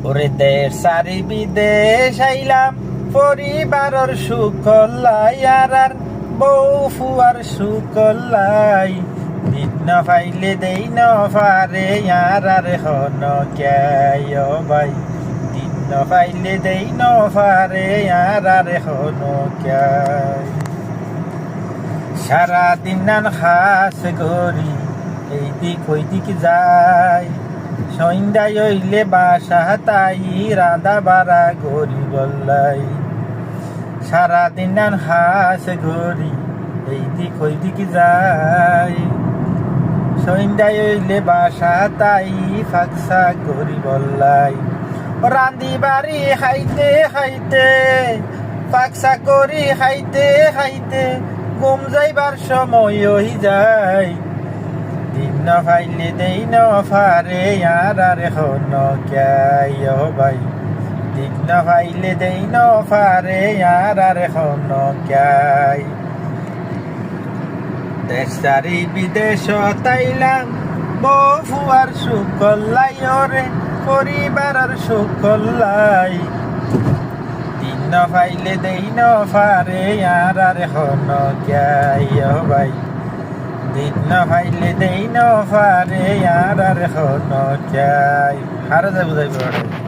ওরে দেশ সারি বিদেশ আইলাম পরিবারের সুকল্লাই আর বউ ফুয়ার সুকল্লাই দিন না পাইলে দেই না পারে আর হন ক্যায় ভাই দিন না পাইলে দেই না পারে আর হন ক্যায় সারাদিন নান খাস করি এই দিক ওই দিক যায় সন্ধ্যায় হইলে বাসা তাই রাধা বাড়া গরি বললাই সারাদিন নান হাস গরি এই দিক ওই দিক যায় সন্ধ্যায় হইলে বাসা তাই ফাঁকসা গরি বললাই রান্ধি বাড়ি খাইতে খাইতে ফাঁকসা করি খাইতে খাইতে ঘুম যাইবার সময় হই যায় দিন না পাইলে দেই না পারে আর হন ক্যায় ভাই দিন না পাইলে দেই না পারে আর হন ক্যায় দেশ সারি বিদেশ তাইলাম বউ ফুয়ার সুকল্লাই ওরে পরিবারের সুকল্লাই দিন না পাইলে দেই না পারে আর হন ক্যায় ভাই দিন না পাইলে দেই না পারে আর হন ক্যায় হারা যাই বুঝাইবে